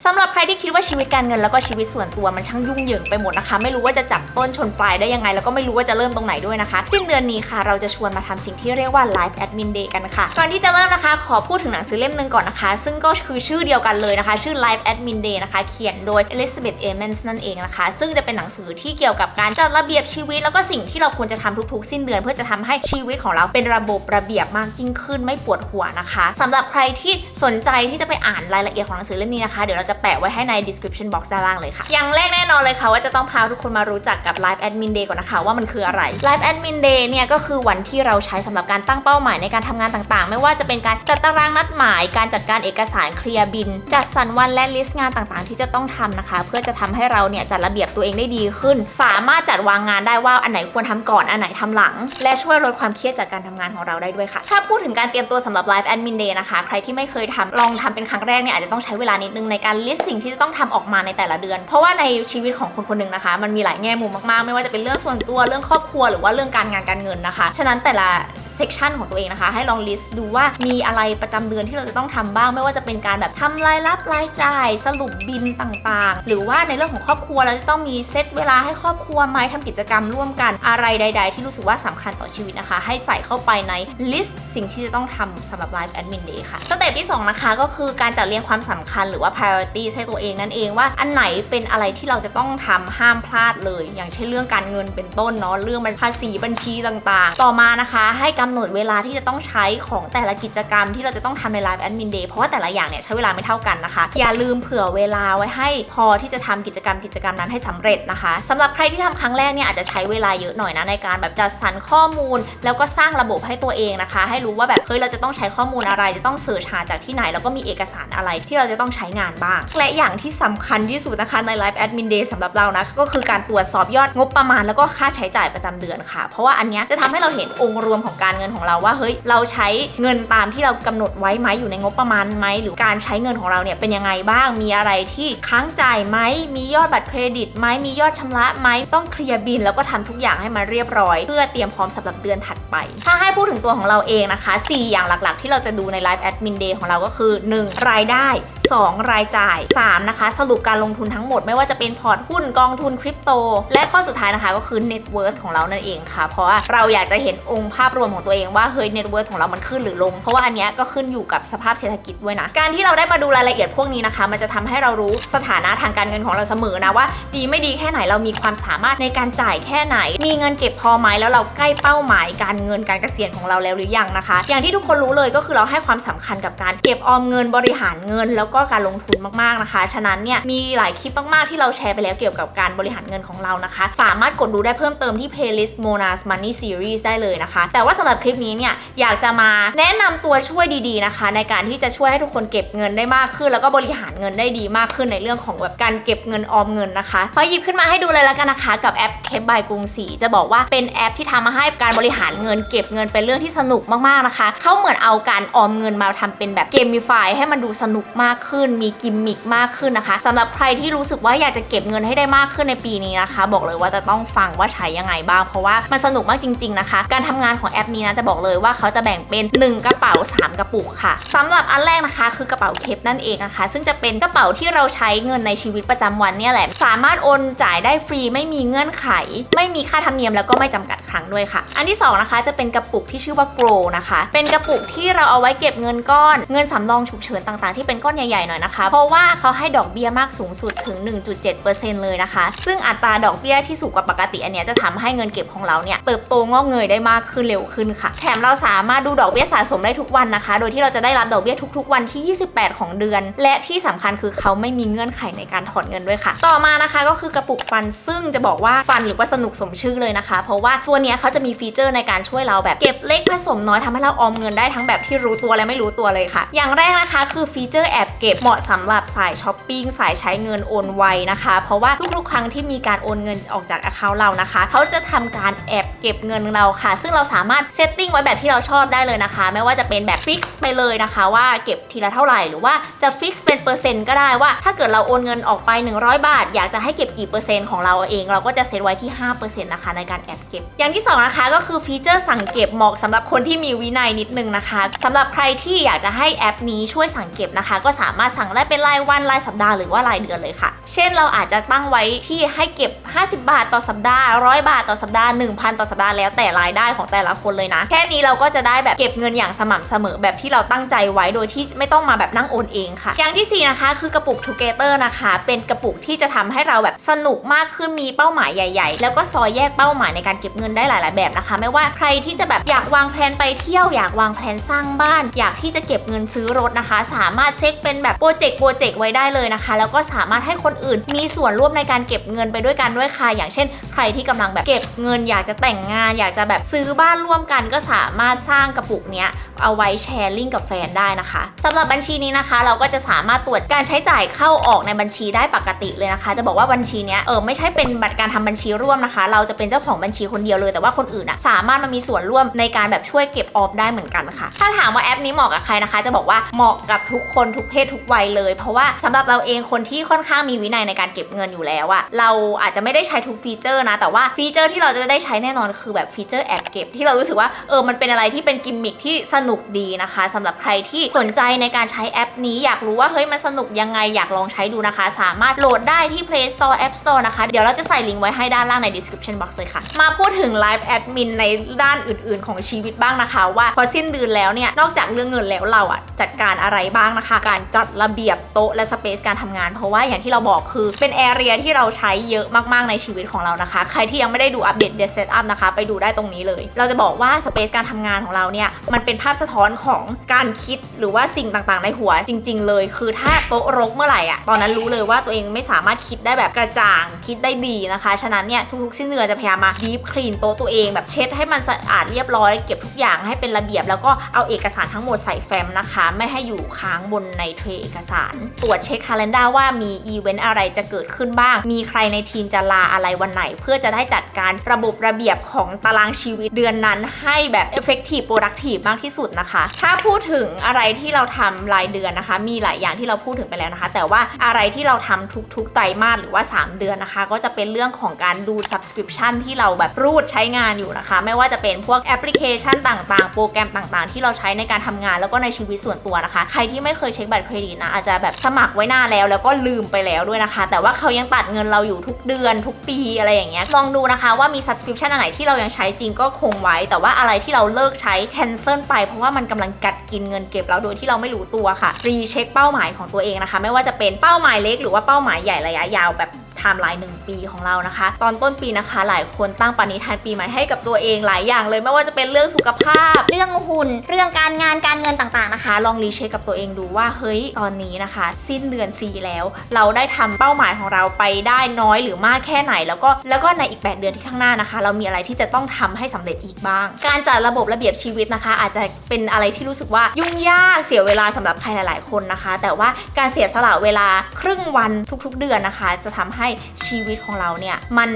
สำหรับใครที่คิดว่าชีวิตการเงินแล้วก็ชีวิตส่วนตัวมันช่างยุ่งเหยิงไปหมดนะคะไม่รู้ว่าจะจับต้นชนปลายได้ยังไงแล้วก็ไม่รู้ว่าจะเริ่มตรงไหนด้วยนะคะสิ้นเดือนนี้ค่ะเราจะชวนมาทำสิ่งที่เรียกว่า Life Admin Day กันค่ะก่อนที่จะเริ่มนะคะขอพูดถึงหนังสือเล่มนึงก่อนนะคะซึ่งก็คือชื่อเดียวกันเลยนะคะชื่อ Life Admin Day นะคะเขียนโดย Elizabeth Emmons นั่นเองนะคะซึ่งจะเป็นหนังสือที่เกี่ยวกับการจัดระเบียบชีวิตแล้วก็สิ่งที่เราควรจะทำทุกๆสิ้นเดือนเพื่อจะทำให้ชีวิตของเราเป็นระบบระเบียบมากยิ่งขึ้นไม่ปวดหัวนะคะสำหรับใครที่สนใจที่จะไปอ่านรายละเอียดของหนังสือเล่มนี้นะคะเดี๋ยวเราจะแปะไว้ให้ใน description box ด้านล่างเลยค่ะอย่างแรกแน่นอนเลยค่ะว่าจะต้องพาทุกคนมารู้จักกับ Life Admin Day ก่อนนะคะว่ามันคืออะไร Life Admin Day เนี่ยก็คือวันที่เราใช้สำหรับการตั้งเป้าหมายในการทำงานต่างๆไม่ว่าจะเป็นการจัดตารางนัดหมายการจัดการเอกสารเคลียร์บินจัดสรรวันและลิสต์งานต่างๆที่จะต้องทำนะคะเพื่อจะทำให้เราเนี่ยจัดระเบียบตัวเองได้ดีขึ้นสามารถจัดวางงานได้ว่าอันไหนควรทำก่อนอันไหนทำหลังและช่วยลดความเครียดจากการทำงานของเราได้ด้วยค่ะถ้าพูดถึงการเตรียมตัวสำหรับ Life Admin Day นะคะใครที่ไม่เคยทำลองทำเป็นครั้งแรกเนี่ยอาจจะต้องใช้เวลานิดนึงในการลิสต์สิ่งที่จะต้องทำออกมาในแต่ละเดือนเพราะว่าในชีวิตของคนคนหนึ่งนะคะมันมีหลายแง่มุมมากๆไม่ว่าจะเป็นเรื่องส่วนตัวเรื่องครอบครัวหรือว่าเรื่องการงานการเงินนะคะฉะนั้นแต่ละเซกชันของตัวเองนะคะให้ลองลิสต์ดูว่ามีอะไรประจำเดือนที่เราจะต้องทำบ้างไม่ว่าจะเป็นการแบบทำรายรับรายจ่ายสรุปบินต่างๆหรือว่าในเรื่องของครอบครัวเราจะต้องมีเซตเวลาให้ครอบครัวไหมทำกิจกรรมร่วมกันอะไรใดๆที่รู้สึกว่าสำคัญต่อชีวิตนะคะให้ใส่เข้าไปในลิสต์สิ่งที่จะต้องทำสำหรับ Life Admin Day ค่ะสเต็ปที่2นะคะก็คือการจัดเรียงความสำคัญหรือว่า priority ให้ตัวเองนั่นเองว่าอันไหนเป็นอะไรที่เราจะต้องทำห้ามพลาดเลยอย่างเช่นเรื่องการเงินเป็นต้นเนาะเรื่องภาษีบัญชีต่างๆต่อมานะคะให้กำหนดเวลาที่จะต้องใช้ของแต่ละกิจกรรมที่เราจะต้องทำใน Life Admin Day เพราะว่าแต่ละอย่างเนี่ยใช้เวลาไม่เท่ากันนะคะอย่าลืมเผื่อเวลาไว้ให้พอที่จะทำกิจกรรมนั้นให้สำเร็จนะคะสำหรับใครที่ทำครั้งแรกเนี่ยอาจจะใช้เวลาเยอะหน่อยนะในการแบบจัดสรรข้อมูลแล้วก็สร้างระบบให้ตัวเองนะคะให้รู้ว่าแบบเฮ้ยเราจะต้องใช้ข้อมูลอะไรจะต้องเสิร์ชหาจากที่ไหนแล้วก็มีเอกสารอะไรที่เราจะต้องใช้งานบ้างและอย่างที่สำคัญที่สุดนะคะใน Life Admin Day สำหรับเรานะก็คือการตรวจสอบยอดงบประมาณแล้วก็ค่าใช้จ่ายประจำเดือนค่ะเพราะว่าอันนี้จะทำให้เราเห็นองค์รวมของการเงินของเราว่าเฮ้ยเราใช้เงินตามที่เรากำหนดไว้ไหมอยู่ในงบประมาณไหมหรือการใช้เงินของเราเนี่ยเป็นยังไงบ้างมีอะไรที่ค้างจ่ายไหมมียอดบัตรเครดิตไหมมียอดชำระไหมต้องเคลียร์บิลแล้วก็ทำทุกอย่างให้มันเรียบร้อยเพื่อเตรียมพร้อมสำหรับเดือนถัดไปถ้าให้พูดถึงตัวของเราเองนะคะ4อย่างหลักๆที่เราจะดูใน Life Admin Day ของเราก็คือ1รายได้2รายจ่าย3นะคะสรุปการลงทุนทั้งหมดไม่ว่าจะเป็นพอร์ตหุ้นกองทุนคริปโตและข้อสุดท้ายนะคะก็คือ Net Worth ของเรานั่นเองค่ะเพราะว่าเราอยากจะเห็นองค์ภาพรวมของตัวเองว่าเฮ้ย Net Worth ของเรามันขึ้นหรือลงเพราะว่าอันนี้ก็ขึ้นอยู่กับสภาพเศรษฐกิจด้วยนะการที่เราได้มาดูรายละเอียดพวกนี้นะคะมันจะทำให้เรารู้สถานะทางการเงินของเราเสมอนะว่าดีไม่ดีแค่ไหนเรามีความสามารถในการจ่ายแค่ไหนมีเงินเก็บพอไหมแล้วเราใกล้เป้าหมายการเงินการเกษียณของเราแล้วหรือยังนะคะอย่างที่ทุกคนรู้เลยก็คือเราให้ความสำคัญกับการเก็บออมเงินบริหารเงินแล้วก็การลงทุนมากๆนะคะฉะนั้นเนี่ยมีหลายคลิปมากๆที่เราแชร์ไปแล้วเกี่ยวกับการบริหารเงินของเรานะคะสามารถกดดูได้เพิ่มเติมที่ playlist Mona's Money Series ได้เลยนะคะแต่ว่าสำหรับคลิปนี้เนี่ยอยากจะมาแนะนำตัวช่วยดีๆนะคะในการที่จะช่วยให้ทุกคนเก็บเงินได้มากขึ้นแล้วก็บริหารเงินได้ดีมากขึ้นในเรื่องของแบบการเก็บเงินออมเงินนะคะขอหยิบขึ้นมาให้ดูเลยแล้วกันนะคะกับแอป Keep by กรุงศรีจะบอกว่าเป็นแอปที่ทำมาให้การบริหารเงินเก็บเงินเป็นเรื่องที่สนุกมากๆนะคะเขาเหมือนเอาการออมเงินมาทำเป็นแบบเกมฟายให้มันดูสนุกมากขึ้นมีกิมมิคมากขึ้นนะคะสำหรับใครที่รู้สึกว่าอยากจะเก็บเงินให้ได้มากขึ้นในปีนี้นะคะบอกเลยว่าจะต้องฟังว่าใช้ยังไงบ้างเพราะว่ามันสนุกมากจริงๆนะคะการทำงานของแอปนี้นะจะบอกเลยว่าเขาจะแบ่งเป็น1กระเป๋า3กระปุกค่ะสำหรับอันแรกนะคะคือกระเป๋าเคปนั่นเองนะคะซึ่งจะเป็นกระเป๋าที่เราใช้เงินในชีวิตประจำวันเนี่ยแหละสามารถโอนจ่ายได้ฟรีไม่มีเงื่อนไขไม่มีค่าธรรมเนียมแล้วก็ไม่จำกัดครั้งด้วยค่ะอันที่2นะคะจะเป็นกระปุกที่ชื่อว่า Grow นะคะเป็นกระปุกที่เราเอาไว้เก็บเงินก้อนเงินสำรองฉุกเฉินต่างๆที่เป็นก้อนใหญ่ๆหน่อยนะคะเพราะว่าเขาให้ดอกเบี้ยมากสูงสุดถึง 1.7% เลยนะคะซึ่งอัตราดอกเบี้ยที่สูงกว่าปกติอันเนี้ยจะทำให้เงินเก็บของเราเนี่ยเติบโตงอกเงยได้มากขึ้นเร็วขึ้นค่ะแถมเราสามารถดูดอกเบี้ยสะสมได้ทุกวันนะคะโดยที่เราจะได้รับดอกเบี้ยทุกๆวันที่28ของเดือนและที่สำคัญคือเขาไม่มีเงื่อนไขในการถอนเงินด้วยค่ะต่อมานะคะก็คือกระปุกฟันซึ่งจะบอกว่าฟันหรือว่าสนุกสมชื่อเลยนะคะเพราะว่าตัวเนี้ยเขาจะมีฟีเจอร์ในการช่วยเราแบบเก็บเล็กผสมน้อยทำให้เราออมเงินได้ทั้งแบบที่รู้ตัวและไม่รู้ตัวเลยค่ะอย่างแรกนะคะคือฟีเจอร์แอบเก็บเหมาะสำหรับสายช้อปปิ้งสายใช้เงินโอนไวนะคะเพราะว่าทุกๆครั้งที่มีการโอนเงินออกจาก account เรานะคะเขาจะทำการแอบ เก็บเงินเราค่ะซึ่งเราสามารถเซตติ้งไว้แบบที่เราชอบได้เลยนะคะไม่ว่าจะเป็นแบบฟิกซ์ไปเลยนะคะว่าเก็บทีละเท่าไหร่หรือว่าจะฟิกซ์เป็นเปอร์เซ็นต์ก็ได้ว่าถ้าเกิดเราโอนเงินออกไป100 บาทอยากจะให้เก็บกี่เปอร์เซ็นต์ของเราเองเราก็จะเซตไว้ที่ 5% นะคะในการแอบเก็บอย่างที่2นะคะก็คือฟีเจอร์สั่งเก็บเหมาะสำหรับคนที่มีวินัยนิดนึงนะคะสำหรับใครที่อยากจะให้แอปนี้ช่วยสั่งเก็บนะคะก็สามารถสั่งได้เป็นรายวันรายสัปดาห์หรือว่ารายเดือนเลยค่ะเช่นเราอาจจะตั้งไว้ที่ให้เก็บ50 บาทต่อสัปดาห์100 บาทต่อสัปดาห์ 1,000 ต่อสัปดาห์แล้วแต่รายได้ของแต่ละคนเลยนะแค่นี้เราก็จะได้แบบเก็บเงินอย่างสม่ำเสมอแบบที่เราตั้งใจไว้โดยที่ไม่ต้องมาแบบนั่งโอนเองค่ะอย่างที่4นะคะคือกระปุก Together นะคะเป็นกระปุกที่จะทำให้เราแบบสนุกมากขึ้นมีเป้าหมายใหญ่ๆแล้วก็ซอยแยกเป้าหมายในการเก็บเงินได้หลายๆแบบนะคะไม่ว่าใครที่จะแบบอยากวางแผนไปเที่ยวอยากวางแผนสร้างบ้านอยากที่จะเก็บเงินซื้อรถนะคะสามารถเซตเป็นแบบโปรเจกต์ไว้ได้เลยนะคะแล้วก็สามารถให้คนอื่นมีส่วนร่วมในการเก็บเงินไปด้วยกันด้วยค่ะอย่างเช่นใครที่กำลังแบบเก็บเงินอยากจะแต่งงานอยากจะแบบซื้อบ้านร่วมกันก็สามารถสร้างกระปุกเนี้ยเอาไว้แชร์ลิงก์กับแฟนได้นะคะสำหรับบัญชีนี้นะคะเราก็จะสามารถตรวจการใช้จ่ายเข้าออกในบัญชีได้ปกติเลยนะคะจะบอกว่าบัญชีเนี้ยไม่ใช่เป็นการทำบัญชีร่วมนะคะเราจะเป็นเจ้าของบัญชีคนเดียวเลยแต่ว่าคนอื่นสามารถมามีส่วนร่วมในการแบบช่วยเก็บออฟได้เหมือนกันค่ะถ้าถามว่าแอปนี้เหมาะกับใครนะคะจะบอกว่าเหมาะกับทุกคนทุกเพศทุกวัยเลยเพราะว่าสำหรับเราเองคนที่ค่อนข้างมีวินัยในการเก็บเงินอยู่แล้วเราอาจจะไม่ได้ใช้ทุกฟีเจอร์นะแต่ว่าฟีเจอร์ที่เราจะได้ใช้แน่นอนคือแบบฟีเจอร์แอบเก็บที่เรารู้สึกว่ามันเป็นอะไรที่เป็นกิมมิคที่สนุกดีนะคะสำหรับใครที่สนใจในการใช้แอปนี้อยากรู้ว่าเฮ้ยมันสนุกยังไงอยากลองใช้ดูนะคะสามารถโหลดได้ที่ Play Store App Store นะคะเดี๋ยวเราจะใส่ลิงก์ไว้ให้ด้านล่างใน description box เลยค่ะมาพูดถึง Live Admin ในด้านอื่นๆของชีวิตบ้างนะคะว่าพอสิ้นเดือนแล้วเนี่ยนอกจากเรื่องเงินแล้วเราจัดการอะไรบ้างนะคะการจัดระเบียบโต๊ะและสเปซการทำงานเพราะว่าอย่างที่เราบอกคือเป็นแอเรียที่เราใช้เยอะมากๆในชีวิตของเรานะคะใครที่ยังไม่ได้ดูอัปเดต Desk Setup นะคะไปดูได้ตรงนี้เลยเราจะบอกว่าสเปซการทำงานของเราเนี่ยมันเป็นภาพสะท้อนของการคิดหรือว่าสิ่งต่างๆในหัวจริงๆเลยคือถ้าโต๊ะรกเมื่อไหร่ตอนนั้นรู้เลยว่าตัวเองไม่สามารถคิดได้แบบกระจ่างคิดได้ดีนะคะฉะนั้นเนี่ยทุกๆสิ้นเดือนจะพยายามมาดีฟคลีนโต๊ะตัวเองแบบเช็ดให้มันสะอาดเรียบร้อยเก็บทุกอย่างให้เป็นระเบียบแล้วก็เอาเอกสารทั้งหมดใส่แฟ้มนะคะไม่ให้อยู่ค้างบนในเทรย์เอกสารตรวจเช็คคาล endar ว่ามีอีเวนต์อะไรจะเกิดขึ้นบ้างมีใครในทีมจะลาอะไรวันไหนเพื่อจะได้จัดการระบบระเบียบของตารางชีวิตเดือนนั้นให้แบบ effective productive มากที่สุดนะคะถ้าพูดถึงอะไรที่เราทำรายเดือนนะคะมีหลายอย่างที่เราพูดถึงไปแล้วนะคะแต่ว่าอะไรที่เราทำทุกๆไตรมาสหรือว่า3 เดือนนะคะก็จะเป็นเรื่องของการดู subscription ที่เราแบบรูดใช้งานอยู่นะคะไม่ว่าจะเป็นพวกแอปพลิเคชันต่างๆโปรแกรมต่างๆที่เราใช้ในการทำงานแล้วก็ในชีวิตส่วนตัวนะคะใครที่ไม่เคยเช็คบัตรเครดิตนะอาจจะแบบสมัครไว้นานแล้วก็ลืมไปแล้วด้วยนะคะแต่ว่าเขายังตัดเงินเราอยู่ทุกเดือนทุกปีอะไรอย่างเงี้ยลองดูนะคะว่ามี subscription อันไหนที่เรายังใช้จริงก็คงไว้แต่ว่าอะไรที่เราเลิกใช้ cancel ไปเพราะว่ามันกำลังกัดกินเงินเก็บเราโดยที่เราไม่รู้ตัวค่ะรีเช็คเป้าหมายของตัวเองนะคะไม่ว่าจะเป็นเป้าหมายเล็กหรือว่าเป้าหมายใหญ่ระยะยาวแบบไทม์ไลน์1 ปีของเรานะคะตอนต้นปีนะคะหลายคนตั้งปณิธานปีใหม่ให้กับตัวเองหลายอย่างเลยไม่ว่าจะเป็นเรื่องสุขภาพเรื่องหุ่นเรื่องการงานการเงินต่างๆนะคะลองรีเช็คกับตัวเองดูว่าเฮ้ยตอนนี้นะคะสิ้นเดือน 4แล้วเราได้ทำเป้าหมายของเราไปได้น้อยหรือมากแค่ไหนแล้วก็ในอีก8 เดือนที่ข้างหน้านะคะเรามีอะไรที่จะต้องทำให้สำเร็จอีกบ้างการจัดระบบระเบียบชีวิตนะคะอาจจะเป็นอะไรที่รู้สึกว่ายุ่งยากเสียเวลาสำหรับใครหลายๆคนนะคะแต่ว่าการเสียสละเวลาครึ่งวันทุกๆเดือนนะคะจะทำให้ชีวิตของเราเนี่ยมัน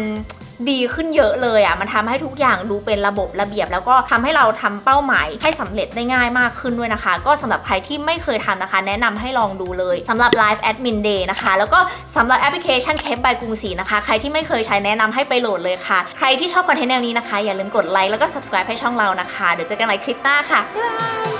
ดีขึ้นเยอะเลยมันทำให้ทุกอย่างดูเป็นระบบระเบียบแล้วก็ทำให้เราทำเป้าหมายให้สำเร็จได้ง่ายมากขึ้นด้วยนะคะก็สำหรับใครที่ไม่เคยทำนะคะแนะนำให้ลองดูเลยสำหรับ Live Admin Day นะคะแล้วก็สำหรับแอปพลิเคชัน Kept by กรุงศรีนะคะใครที่ไม่เคยใช้แนะนำให้ไปโหลดเลยค่ะใครที่ชอบคอนเทนต์แนวนี้นะคะอย่าลืมกดไลค์แล้วก็ subscribe ให้ช่องเรานะคะเดี๋ยวเจอกันใหม่คลิปหน้าค่ะบ๊ายบาย